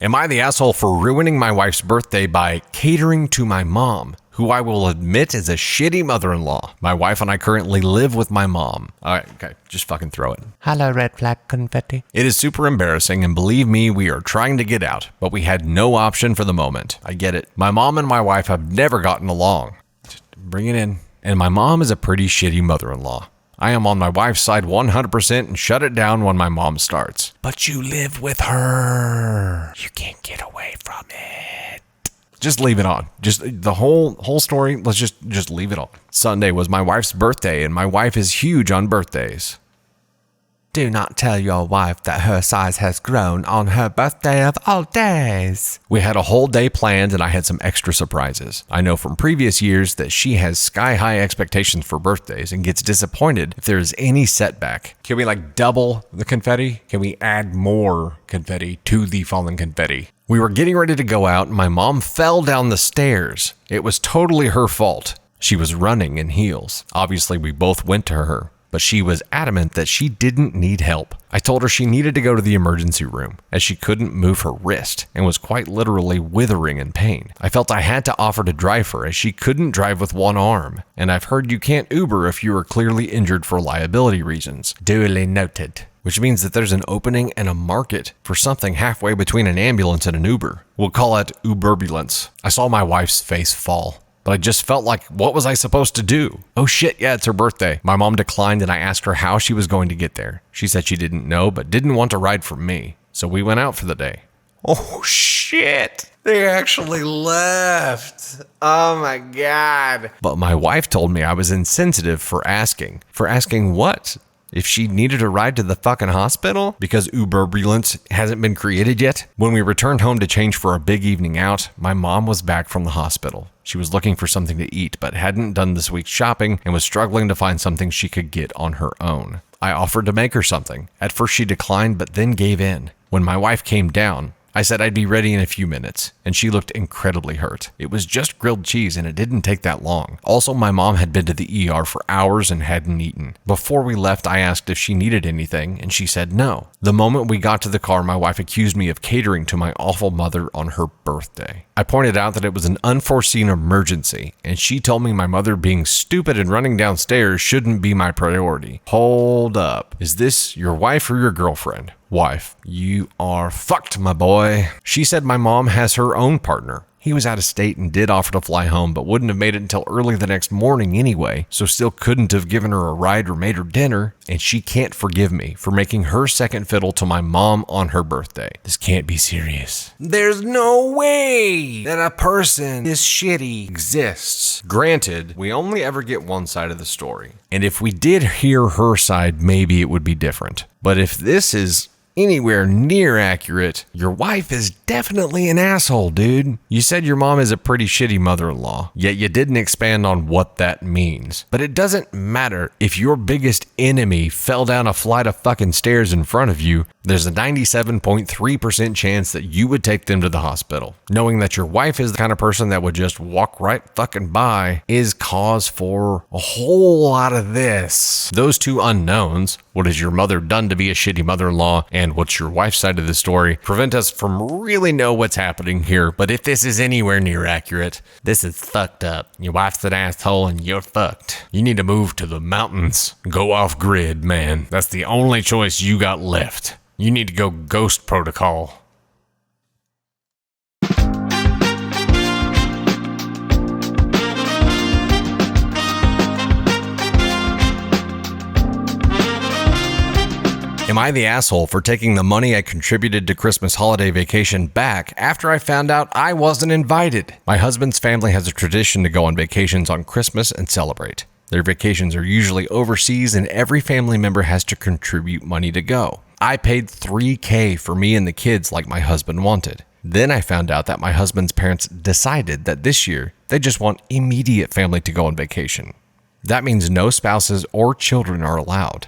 Am I the asshole for ruining my wife's birthday by catering to my mom, who I will admit is a shitty mother-in-law? My wife and I currently live with my mom. All right, okay, just fucking throw it. Hello, red flag confetti. It is super embarrassing, and believe me, we are trying to get out, but we had no option for the moment. I get it. My mom and my wife have never gotten along. Just bring it in. And my mom is a pretty shitty mother-in-law. I am on my wife's side 100% and shut it down when my mom starts. But you live with her. You can't get away from it. Just leave it on. Just the whole story, let's just leave it on. Sunday was my wife's birthday, and my wife is huge on birthdays. Do not tell your wife that her size has grown on her birthday of all days. We had a whole day planned, and I had some extra surprises. I know from previous years that she has sky-high expectations for birthdays and gets disappointed if there is any setback. Can we double the confetti? Can we add more confetti to the fallen confetti? We were getting ready to go out, and my mom fell down the stairs. It was totally her fault. She was running in heels. Obviously, we both went to her, but she was adamant that she didn't need help. I told her she needed to go to the emergency room, as she couldn't move her wrist and was quite literally withering in pain. I felt I had to offer to drive her, as she couldn't drive with one arm, and I've heard you can't Uber if you are clearly injured for liability reasons. Duly noted. Which means that there's an opening and a market for something halfway between an ambulance and an Uber. We'll call it Uberbulance. I saw my wife's face fall, but I just felt like, what was I supposed to do? Oh shit, yeah, it's her birthday. My mom declined, and I asked her how she was going to get there. She said she didn't know, but didn't want to ride from me. So we went out for the day. Oh shit, they actually left. Oh my God. But my wife told me I was insensitive for asking. For asking what? If she needed a ride to the fucking hospital? Because Uberbulance hasn't been created yet? When we returned home to change for a big evening out, my mom was back from the hospital. She was looking for something to eat, but hadn't done this week's shopping and was struggling to find something she could get on her own. I offered to make her something. At first she declined, but then gave in. When my wife came down, I said I'd be ready in a few minutes, and she looked incredibly hurt. It was just grilled cheese, and it didn't take that long. Also, my mom had been to the ER for hours and hadn't eaten. Before we left, I asked if she needed anything, and she said no. The moment we got to the car, my wife accused me of catering to my awful mother on her birthday. I pointed out that it was an unforeseen emergency, and she told me my mother being stupid and running downstairs shouldn't be my priority. Hold up. Is this your wife or your girlfriend? Wife. You are fucked, my boy. She said my mom has her own partner. He was out of state and did offer to fly home, but wouldn't have made it until early the next morning anyway, so still couldn't have given her a ride or made her dinner, and she can't forgive me for making her second fiddle to my mom on her birthday. This can't be serious. There's no way that a person this shitty exists. Granted, we only ever get one side of the story, and if we did hear her side, maybe it would be different. But if this is anywhere near accurate, your wife is definitely an asshole, dude. You said your mom is a pretty shitty mother-in-law, yet you didn't expand on what that means. But it doesn't matter if your biggest enemy fell down a flight of fucking stairs in front of you. There's a 97.3% chance that you would take them to the hospital. Knowing that your wife is the kind of person that would just walk right fucking by is cause for a whole lot of this. Those two unknowns, what has your mother done to be a shitty mother-in-law, and what's your wife's side of the story, prevent us from really know what's happening here. But if this is anywhere near accurate, this is fucked up. Your wife's an asshole and you're fucked. You need to move to the mountains. Go off grid, man. That's the only choice you got left. You need to go ghost protocol. Am I the asshole for taking the money I contributed to Christmas holiday vacation back after I found out I wasn't invited? My husband's family has a tradition to go on vacations on Christmas and celebrate. Their vacations are usually overseas, and every family member has to contribute money to go. I paid $3,000 for me and the kids like my husband wanted. Then I found out that my husband's parents decided that this year they just want immediate family to go on vacation. That means no spouses or children are allowed.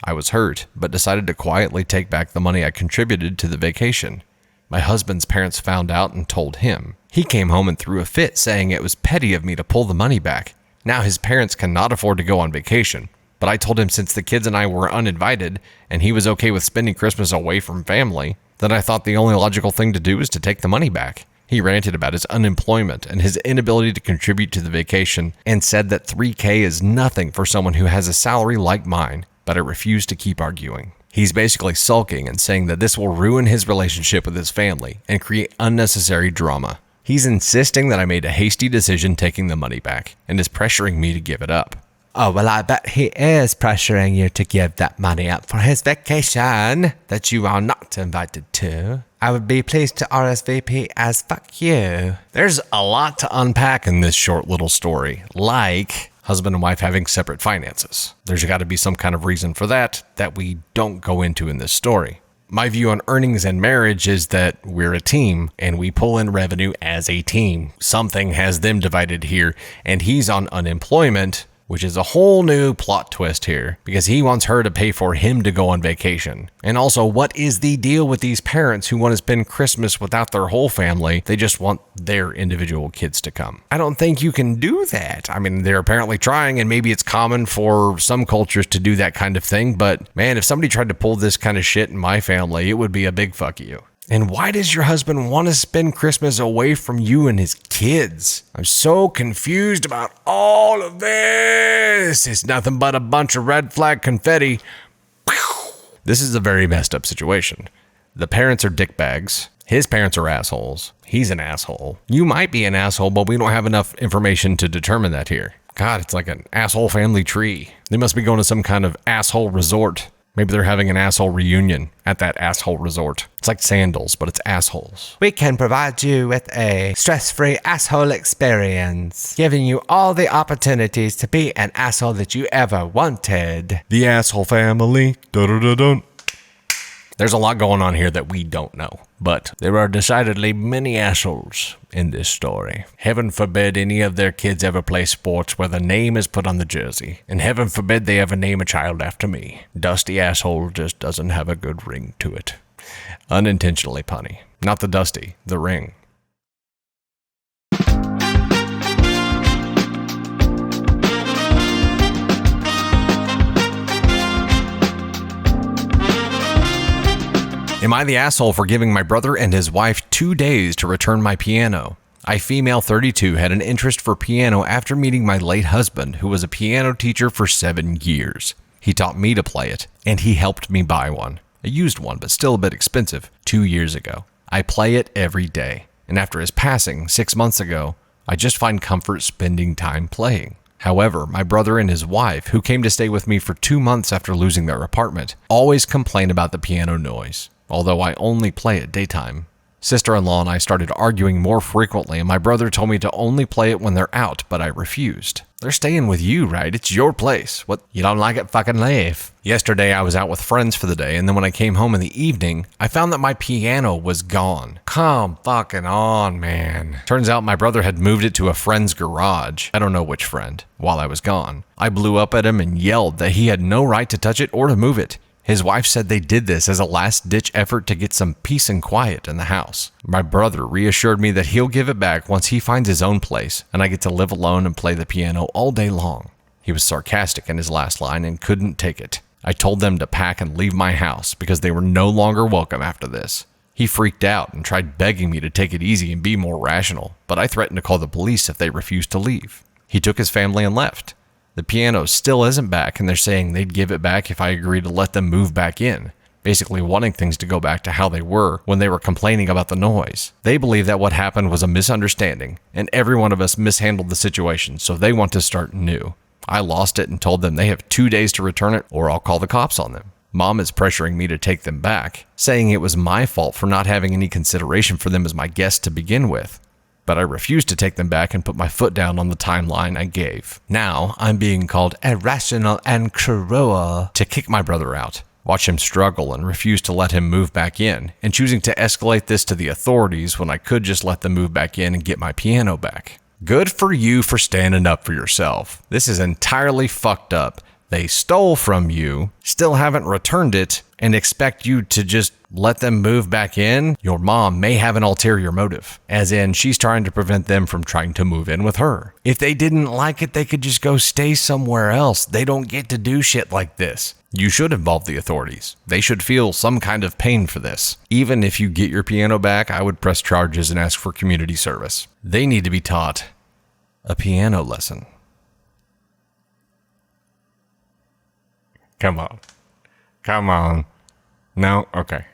I was hurt, but decided to quietly take back the money I contributed to the vacation. My husband's parents found out and told him. He came home and threw a fit, saying it was petty of me to pull the money back. Now his parents cannot afford to go on vacation, but I told him since the kids and I were uninvited and he was okay with spending Christmas away from family, Then I thought the only logical thing to do was to take the money back. He ranted about his unemployment and his inability to contribute to the vacation and said that $3,000 is nothing for someone who has a salary like mine, but I refused to keep arguing. He's basically sulking and saying that this will ruin his relationship with his family and create unnecessary drama. He's insisting that I made a hasty decision taking the money back and is pressuring me to give it up. Oh, well, I bet he is pressuring you to give that money up for his vacation that you are not invited to. I would be pleased to RSVP as fuck you. There's a lot to unpack in this short little story, like husband and wife having separate finances. There's got to be some kind of reason for that we don't go into in this story. My view on earnings and marriage is that we're a team and we pull in revenue as a team. Something has them divided here, and he's on unemployment, which is a whole new plot twist here because he wants her to pay for him to go on vacation. And also, what is the deal with these parents who want to spend Christmas without their whole family? They just want their individual kids to come. I don't think you can do that. I mean, they're apparently trying, and maybe it's common for some cultures to do that kind of thing. But man, if somebody tried to pull this kind of shit in my family, it would be a big fuck you. And why does your husband want to spend Christmas away from you and his kids? I'm so confused about all of this. It's nothing but a bunch of red flag confetti. This is a very messed up situation. The parents are dickbags. His parents are assholes. He's an asshole. You might be an asshole, but we don't have enough information to determine that here. God, it's like an asshole family tree. They must be going to some kind of asshole resort. Maybe they're having an asshole reunion at that asshole resort. It's like sandals, but it's assholes. We can provide you with a stress-free asshole experience, giving you all the opportunities to be an asshole that you ever wanted. The asshole family. Dun-dun-dun-dun. There's a lot going on here that we don't know, but there are decidedly many assholes in this story. Heaven forbid any of their kids ever play sports where the name is put on the jersey, and heaven forbid they ever name a child after me. Dusty asshole just doesn't have a good ring to it. Unintentionally punny. Not the dusty, the ring. Am I the asshole for giving my brother and his wife 2 days to return my piano? I, female 32, had an interest for piano after meeting my late husband, who was a piano teacher for 7 years. He taught me to play it, and he helped me buy one. A used one, but still a bit expensive, 2 years ago. I play it every day, and after his passing 6 months ago, I just find comfort spending time playing. However, my brother and his wife, who came to stay with me for 2 months after losing their apartment, always complain about the piano noise. Although I only play it daytime. Sister-in-law and I started arguing more frequently, and my brother told me to only play it when they're out, but I refused. They're staying with you, right? It's your place. What, you don't like it? Fucking leave. Yesterday, I was out with friends for the day, and then when I came home in the evening, I found that my piano was gone. Come fucking on, man. Turns out my brother had moved it to a friend's garage. I don't know which friend. While I was gone, I blew up at him and yelled that he had no right to touch it or to move it. His wife said they did this as a last-ditch effort to get some peace and quiet in the house. My brother reassured me that he'll give it back once he finds his own place, and I get to live alone and play the piano all day long. He was sarcastic in his last line and couldn't take it. I told them to pack and leave my house because they were no longer welcome after this. He freaked out and tried begging me to take it easy and be more rational, but I threatened to call the police if they refused to leave. He took his family and left. The piano still isn't back, and they're saying they'd give it back if I agreed to let them move back in, basically wanting things to go back to how they were when they were complaining about the noise. They believe that what happened was a misunderstanding, and every one of us mishandled the situation, so they want to start new. I lost it and told them they have 2 days to return it, or I'll call the cops on them. Mom is pressuring me to take them back, saying it was my fault for not having any consideration for them as my guests to begin with. But I refused to take them back and put my foot down on the timeline I gave. Now, I'm being called irrational and cruel to kick my brother out, watch him struggle and refuse to let him move back in, and choosing to escalate this to the authorities when I could just let them move back in and get my piano back. Good for you for standing up for yourself. This is entirely fucked up, they stole from you, still haven't returned it, and expect you to just let them move back in, your mom may have an ulterior motive, as in she's trying to prevent them from trying to move in with her. If they didn't like it, they could just go stay somewhere else. They don't get to do shit like this. You should involve the authorities. They should feel some kind of pain for this. Even if you get your piano back, I would press charges and ask for community service. They need to be taught a piano lesson. Come on. Come on. No? Okay.